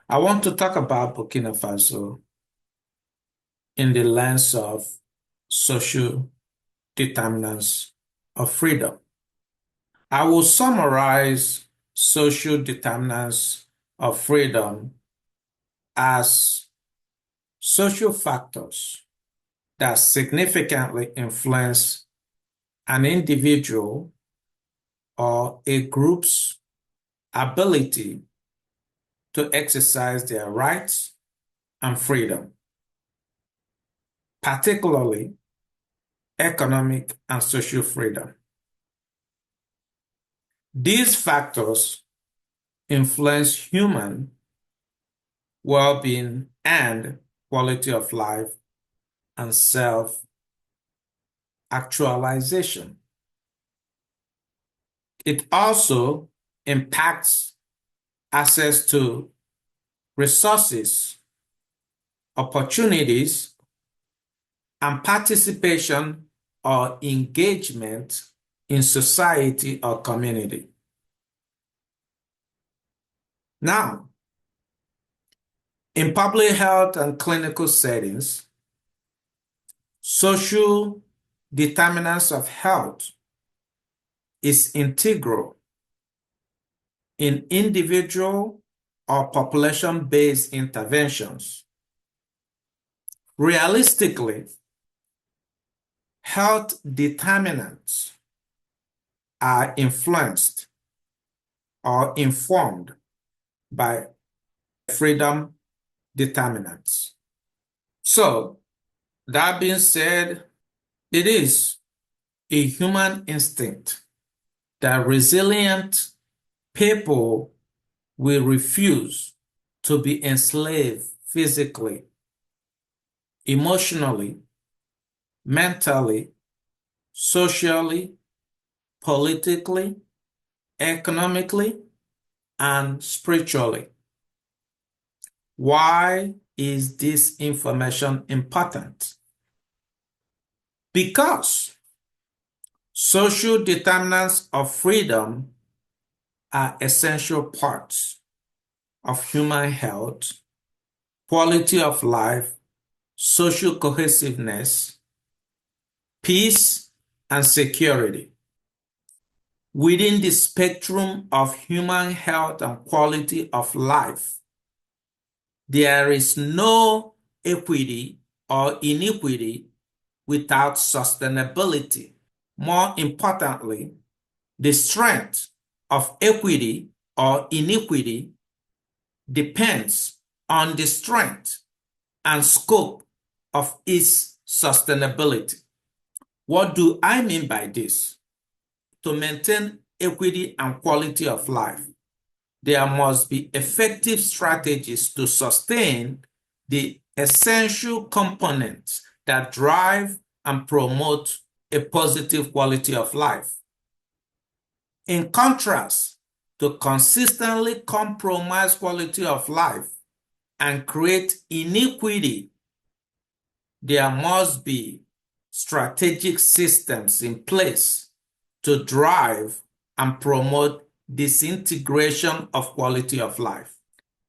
I want to talk about Burkina Faso in the lens of social determinants of freedom. I will summarize social determinants of freedom as social factors that significantly influence an individual or a group's ability to exercise their rights and freedom, particularly economic and social freedom. These factors influence human well-being and quality of life and self-actualization. It also impacts access to resources, opportunities, and participation or engagement in society or community. Now, in public health and clinical settings, social determinants of health is integral in individual or population-based interventions. Realistically, health determinants are influenced or informed by freedom determinants. So, that being said, it is a human instinct that resilient people will refuse to be enslaved physically, emotionally, mentally, socially, politically, economically, and spiritually. Why is this information important? Because social determinants of freedom are essential parts of human health, quality of life, social cohesiveness, peace, and security. Within the spectrum of human health and quality of life, there is no equity or inequity without sustainability. More importantly, the strength of equity or inequity depends on the strength and scope of its sustainability. What do I mean by this? To maintain equity and quality of life, there must be effective strategies to sustain the essential components that drive and promote a positive quality of life. In contrast to consistently compromise quality of life and create inequity, there must be strategic systems in place to drive and promote disintegration of quality of life.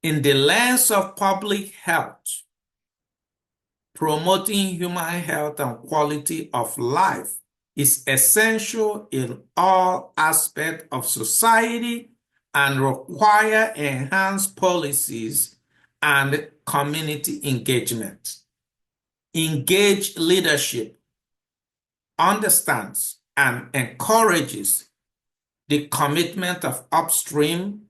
In the lens of public health, promoting human health and quality of life is essential in all aspects of society and require enhanced policies and community engagement. Engaged leadership understands and encourages the commitment of upstream,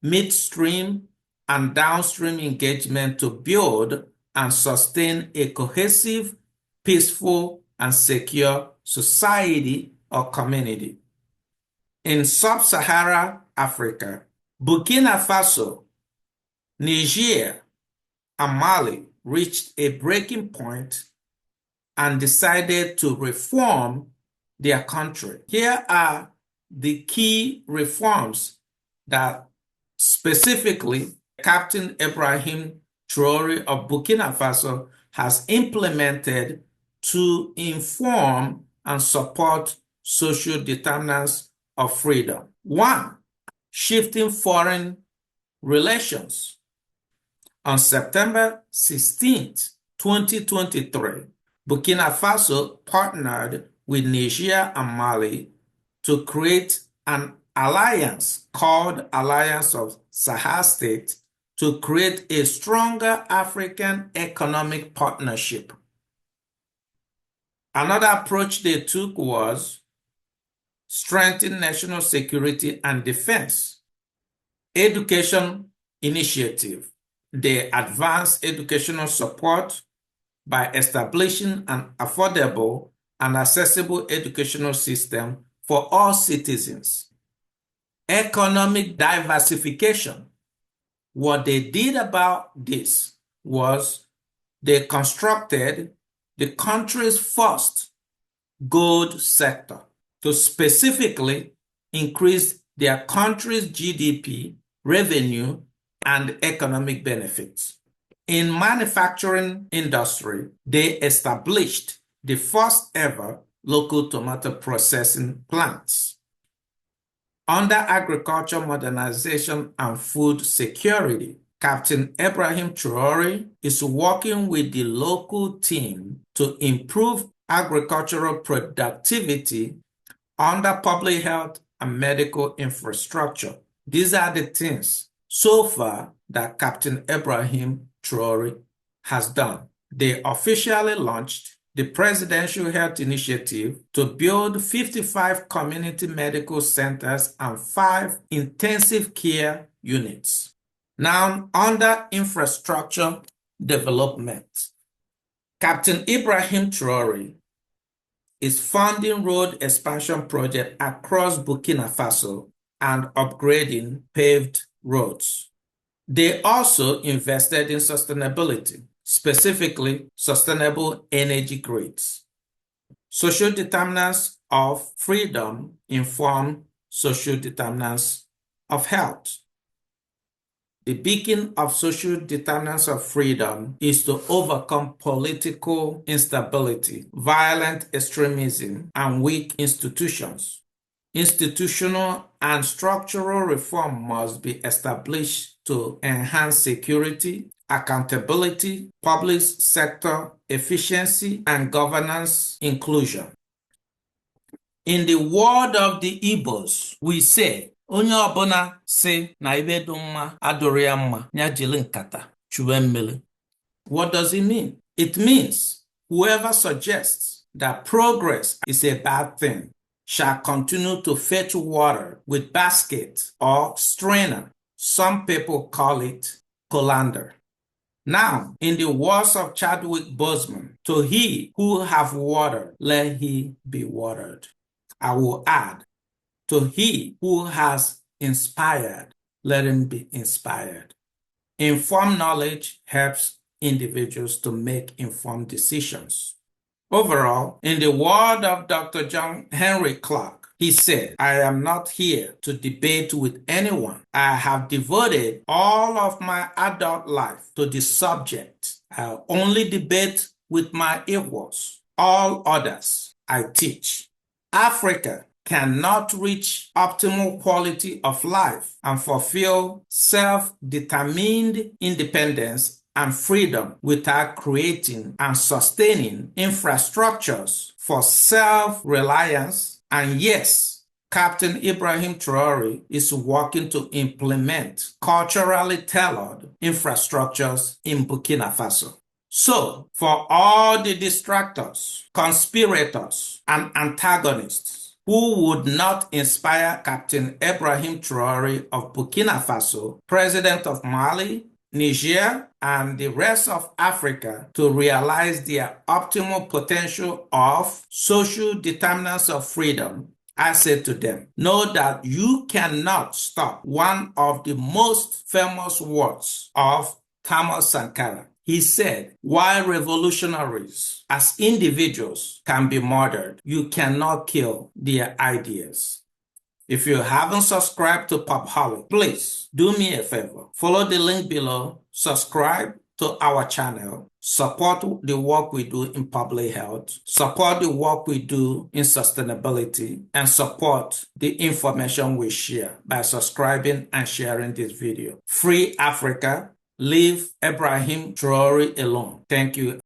midstream, and downstream engagement to build and sustain a cohesive, peaceful, and secure society or community. In Sub-Sahara Africa, Burkina Faso, Niger, and Mali reached a breaking point and decided to reform their country. Here are the key reforms that specifically Captain Ibrahim Traore of Burkina Faso has implemented to inform and support social determinants of freedom. 1. Shifting foreign relations. On September 16, 2023, Burkina Faso partnered with Niger and Mali to create an alliance called Alliance of Sahel States to create a stronger African economic partnership. Another approach they took was strengthen national security and defense. Education initiative. They advanced educational support by establishing an affordable and accessible educational system for all citizens. Economic diversification. What they did about this was they constructed the country's first gold sector to specifically increase their country's GDP, revenue, and economic benefits. In manufacturing industry, they established the first ever local tomato processing plants. Under agriculture modernization and food security, Captain Ibrahim Traore is working with the local team to improve agricultural productivity under public health and medical infrastructure. These are the things so far that Captain Ibrahim Traore has done. They officially launched the Presidential Health Initiative to build 55 community medical centers and 5 intensive care units. Now, under infrastructure development, Captain Ibrahim Traore is funding road expansion projects across Burkina Faso and upgrading paved roads. They also invested in sustainability, specifically sustainable energy grids. Social determinants of freedom inform social determinants of health. The beacon of social determinants of freedom is to overcome political instability, violent extremism, and weak institutions. Institutional and structural reform must be established to enhance security, accountability, public sector efficiency, and governance inclusion. In the word of the Igbos, we say, onye ọbụla si na ibe dị mma adụrụ ya mma ya jiri nkata chụwe mmiri. What does it mean? It means whoever suggests that progress is a bad thing shall continue to fetch water with basket or strainer. Some people call it colander. Now, in the words of Chadwick Boseman, to he who have water, let he be watered. I will add, to he who has inspired, let him be inspired. Informed knowledge helps individuals to make informed decisions. Overall, in the word of Dr. John Henry Clark, he said, I am not here to debate with anyone. I have devoted all of my adult life to this subject. I only debate with my equals. All others I teach. Africa cannot reach optimal quality of life and fulfill self-determined independence and freedom without creating and sustaining infrastructures for self-reliance. And yes, Captain Ibrahim Traore is working to implement culturally tailored infrastructures in Burkina Faso. So, for all the distractors, conspirators, and antagonists who would not inspire Captain Ibrahim Traore of Burkina Faso, President of Mali, Niger, and the rest of Africa to realize their optimal potential of social determinants of freedom, I say to them, know that you cannot stop one of the most famous words of Thomas Sankara. He said, while revolutionaries as individuals can be murdered, you cannot kill their ideas. If you haven't subscribed to Popaholic, please do me a favor. Follow the link below, subscribe to our channel, support the work we do in public health, support the work we do in sustainability, and support the information we share by subscribing and sharing this video. Free Africa. leave Ibrahim Traore alone. Thank you.